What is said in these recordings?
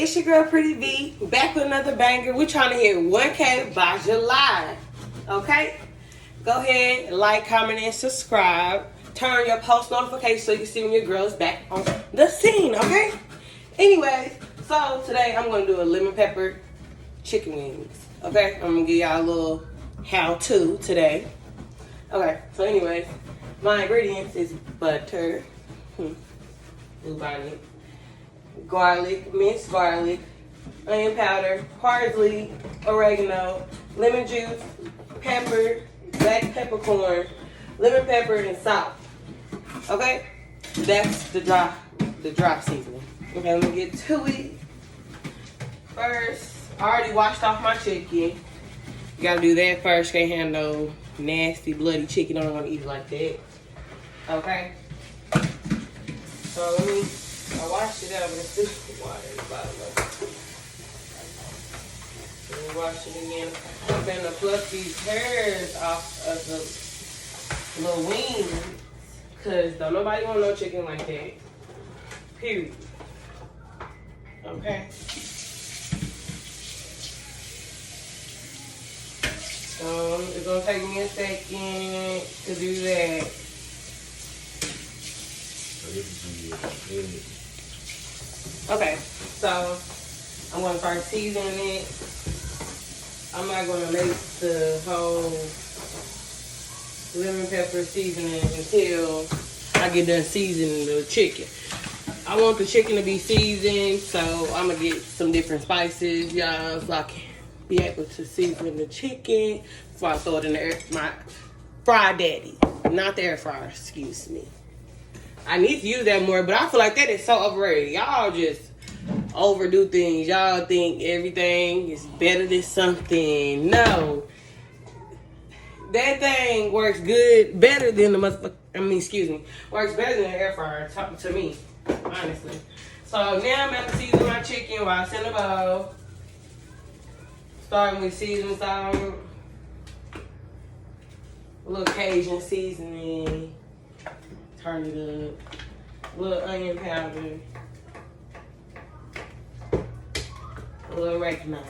it's your girl Pretty V, back with another banger. We're trying to hit 1K by July. Okay? Go ahead, like, comment, and subscribe. Turn your post notifications so you can see when your girl's back on the scene, okay? Anyways, so today I'm going to do a lemon pepper chicken wings. Okay? I'm going to give y'all a little how-to today. Okay, so anyways, my ingredients is butter, bluebonnet, garlic, minced garlic, onion powder, parsley, oregano, lemon juice, pepper, black peppercorn, lemon pepper, and salt. Okay? That's the dry seasoning. Okay, let me get to it. First, I already washed off my chicken. You gotta do that first. Can't have no nasty, bloody chicken. I don't want to eat it like that. Okay? So I washed it out with this water at the bottom of it. Let me wash it again. I'm gonna pluck these hairs off of the little wings, cause don't nobody want no chicken like that. Period. Okay. So it's gonna take me a second to do that. Okay, so I'm gonna start seasoning it. I'm not gonna make the whole lemon pepper seasoning until I get done seasoning the chicken. I want the chicken to be seasoned, so I'm gonna get some different spices, y'all, so I can be able to season the chicken before I throw it in my fried daddy, not the air fryer, excuse me. I need to use that more, but I feel like that is so overrated. Y'all just overdo things. Y'all think everything is better than something. No. That thing works good, better than works better than the air fryer, to me, honestly. So now I'm going to season my chicken while it's in the bowl. Starting with seasoning salt, a little Cajun seasoning. Turn it up. A little onion powder. A little oregano.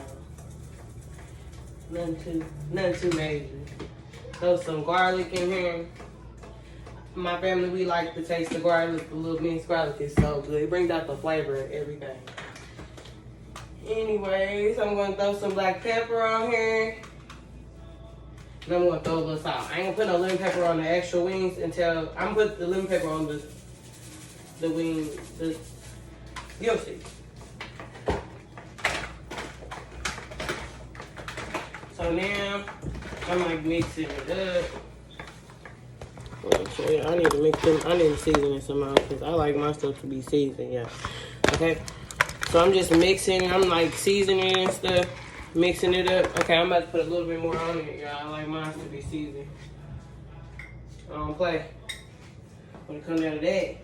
Nothing too major. Throw some garlic in here. My family, we like to taste the garlic. The little minced garlic is so good. It brings out the flavor of everything. Anyways, I'm gonna throw some black pepper on here. And I'm gonna throw a little salt. I ain't gonna put no lemon pepper on the actual wings until I'm gonna put the lemon pepper on the wing. You'll see. So now I'm like mixing it up. I need to mix them. I need to season it somehow because I like my stuff to be seasoned. Yeah. Okay. So I'm just mixing. I'm like seasoning and stuff. Mixing it up. Okay, I'm about to put a little bit more on it, y'all. I like mine to be seasoned. I don't play when it comes down to that.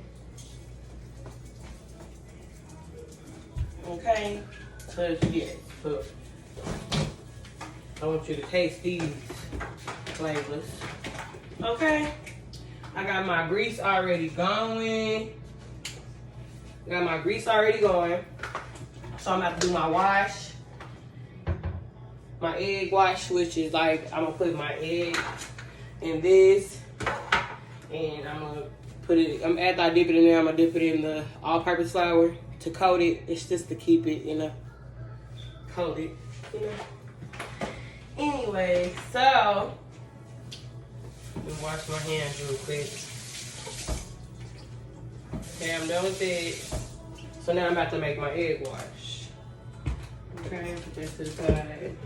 Okay, so yes, so I want you to taste these flavors. Okay, I got my grease already going. So I'm about to do my wash. My egg wash, which is like, I'm gonna put my egg in this, and I'm gonna put it, after I dip it in there, I'm gonna dip it in the all-purpose flour to coat it. It's just to keep it, coated, Anyway, so, let me wash my hands real quick. Okay, I'm done with it. So now I'm about to make my egg wash. Okay, put this to the side.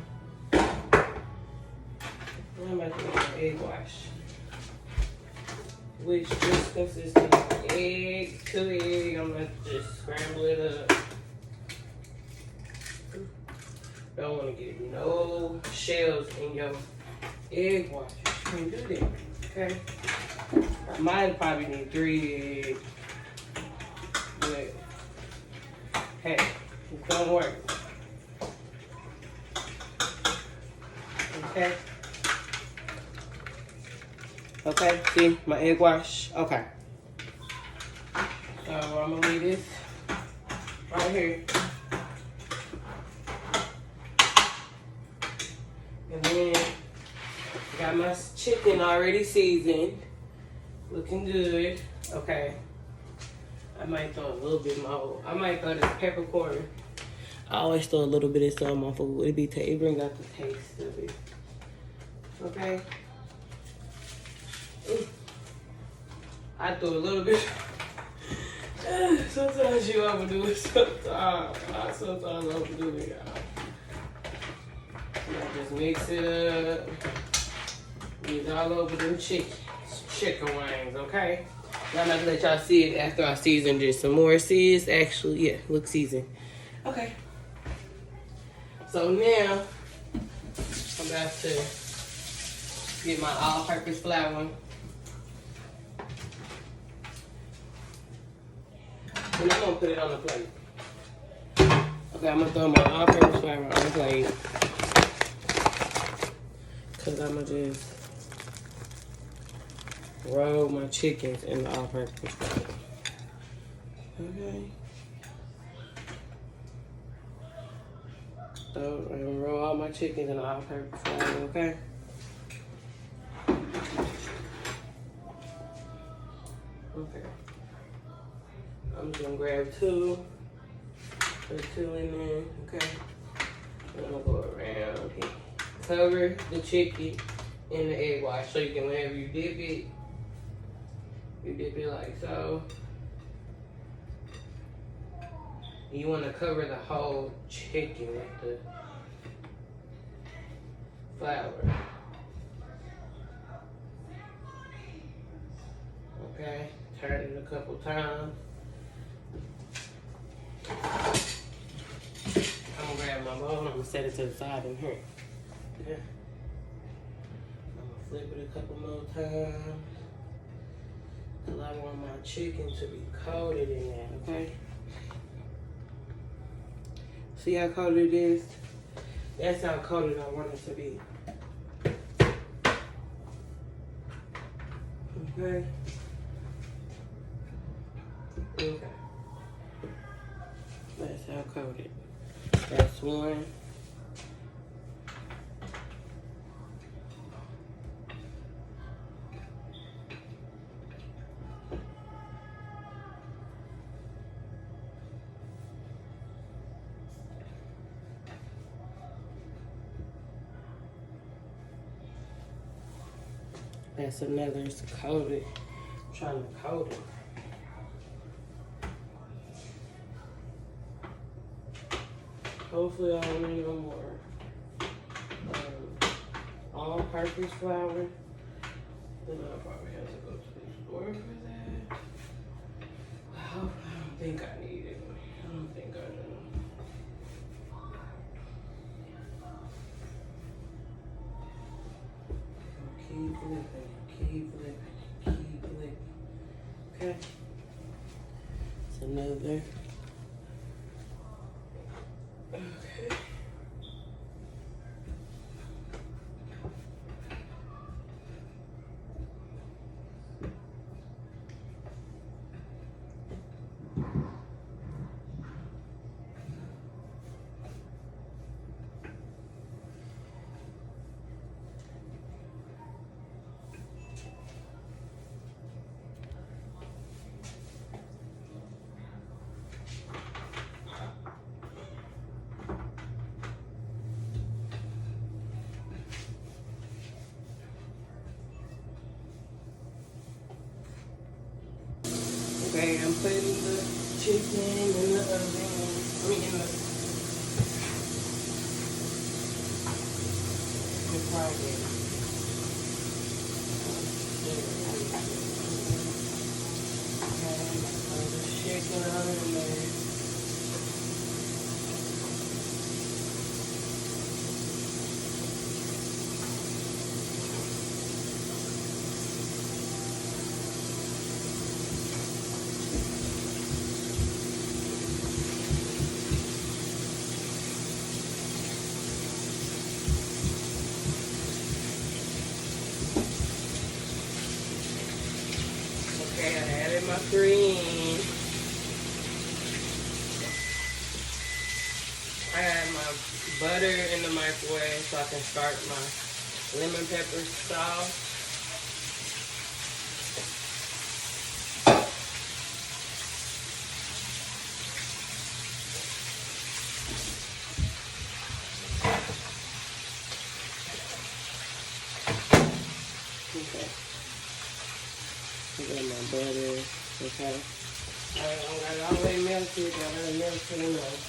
I'm about to make my egg wash, which just consists of egg, 2 eggs. I'm going to just scramble it up. Don't want to get no shells in your egg wash. You can't do that, okay? I might probably need 3 eggs, but hey, it's going to work. Okay? Okay, see my egg wash. Okay. So I'm gonna leave this right here. Got my chicken already seasoned. Looking good. Okay. I might throw a little bit more. I might throw this peppercorn. I always throw a little bit of something on food. It bring out the taste of it. Okay. I threw a little bit. Sometimes you overdo it. Sometimes I overdo it, y'all. I just mix it up. Get all over them chicken wings, okay? I'm not gonna let y'all see it after I season this some more. See, it's actually, yeah, look seasoned. Okay. So now, I'm about to get my all-purpose flour. And I'm gonna put it on the plate. Okay, I'm gonna throw my all-purpose flour on the plate. Cause I'm gonna just roll my chickens in the all-purpose flour. Okay. So I'm gonna roll all my chickens in the all-purpose flour, okay? Okay. I'm just gonna grab two. Put two in there, okay? I'm gonna go around here. Cover the chicken in the egg wash so you can, whenever you dip it, you dip it like so. You want to cover the whole chicken with the flour. Okay, turn it a couple times. I'm gonna grab my bowl and I'm gonna set it to the side in here. Okay. I'm gonna flip it a couple more times. Cause I want my chicken to be coated in that, okay? See how coated it is? That's how coated I want it to be. Okay. Okay. That's how coated. That's one. That's another, it's coated. I'm trying to coat it. Hopefully I don't need no more all-purpose flour. Then I'll probably have to go to the store for that. I don't think I need it. I don't think I do. Keep flipping, keep flipping, keep flipping. Okay. It's another. Okay. Okay, I'm putting the chicken in the oven. I mean, in the fry pan. Okay, throw the chicken on in there. Okay, I added my cream. I had my butter in the microwave so I can start my lemon pepper sauce. Okay. I got my butter. Okay. I got it already melted. Got it melted enough.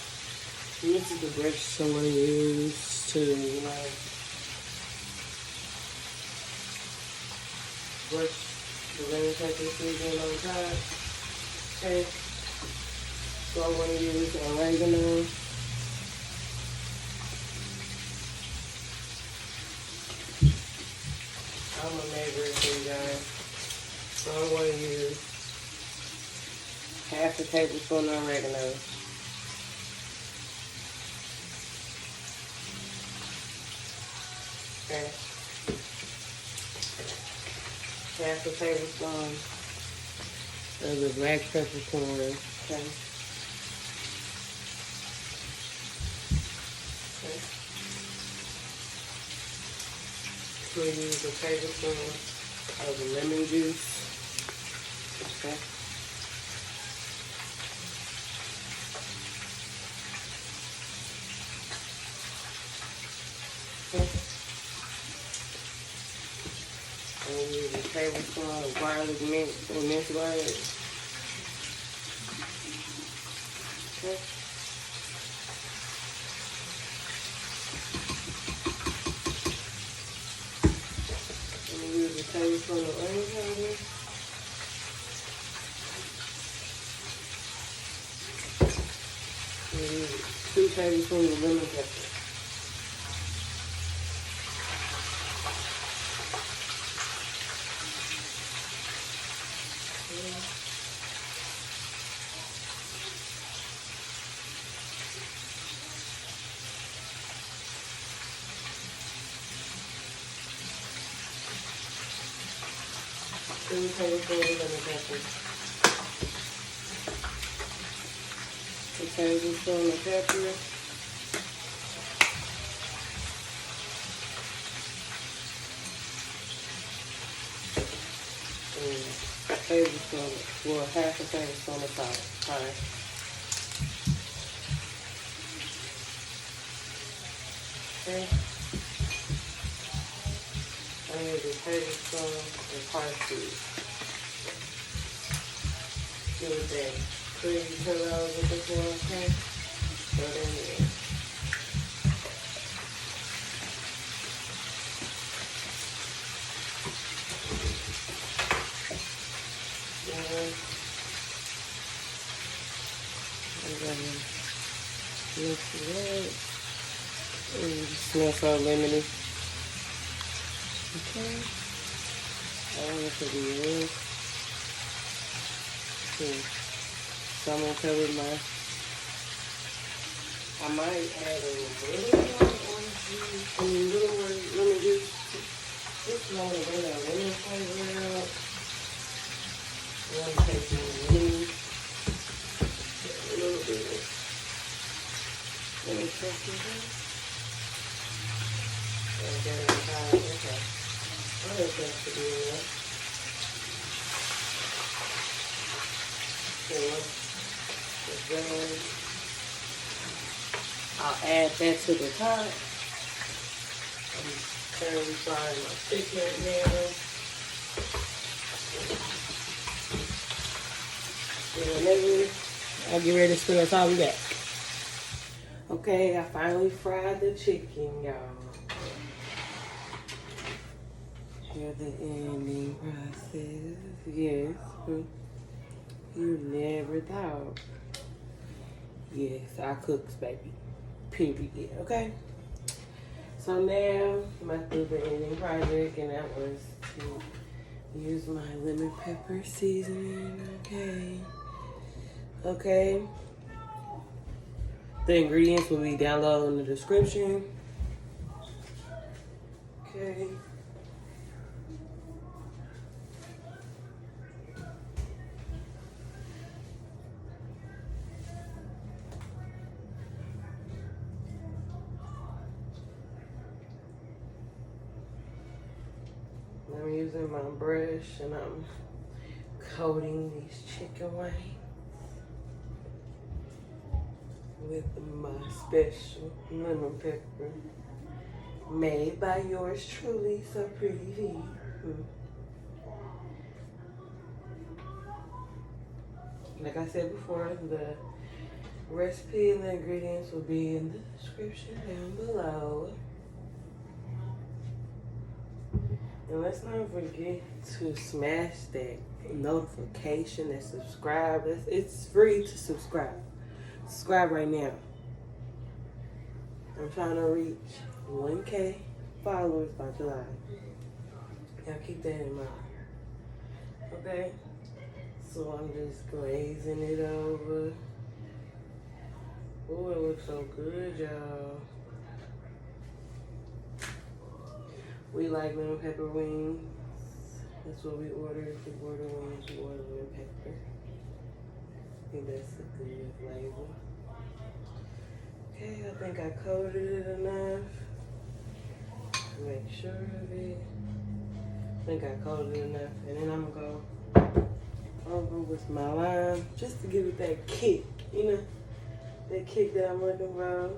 This is the brush I'm gonna use to, brush the lemon pepper seasoning on top. Okay. So I'm gonna use oregano. I'm gonna measure it for you guys. So I'm going to use half a tablespoon of oregano. Okay. Half a tablespoon of the black peppercorn. Okay. Okay. We'll use a tablespoon of the lemon juice. Okay. Okay. And we'll use a tablespoon of garlic minced or minced garlic. Okay. And we'll use a tablespoon of onion powder. And we'll use 2 tablespoons of lemon pepper. Two tablespoons of lemon pepper. A tablespoon of pepper. And a tablespoon, well, half a tablespoon of salt. Alright. Okay. I need a tablespoon of parsley. With that pretty pillow with this one, okay? Put it in there. I'm gonna mix it up. It smells so lemony. Okay. I want it to be real. So I'm gonna cover I might add a little more orange juice, little more lemon juice. Just want to bring that lemon flavor out. I want to take some lemon, a little bit of lemon pepper. And get it inside. Okay. I think that's to be enough. I'll add that to the top. I'm currently frying my chicken now. And whenever I get ready to spin us all back. Okay, I finally fried the chicken, y'all. Here's the ending process. Yes. You never thought. Yes, I cooks, baby. Period. Okay. So now I'm about to do the ending project, and that was to use my lemon pepper seasoning. Okay. Okay. The ingredients will be down below in the description. Okay. I'm using my brush and I'm coating these chicken wings with my special lemon pepper made by yours truly, SoPrettyVee. Like I said before, the recipe and the ingredients will be in the description down below. And let's not forget to smash that notification and subscribe. It's free to subscribe. Subscribe right now. I'm trying to reach 1K followers by July. Y'all keep that in mind. Okay? So I'm just glazing it over. Oh, it looks so good, y'all. We like lemon pepper wings. That's what we order. If we order wings, we order lemon pepper. I think that's a good flavor. Okay, I think I coated it enough. Make sure of it. I think I coated it enough. And then I'm gonna go over with my lime just to give it that kick, you know? That kick that I'm looking for.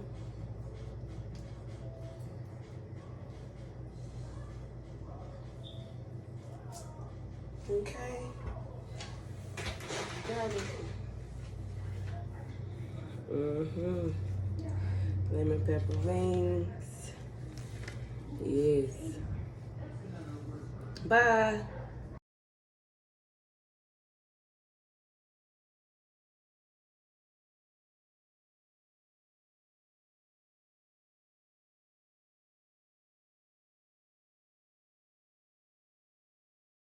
Okay. Got it. Lemon pepper wings. Yes. Bye.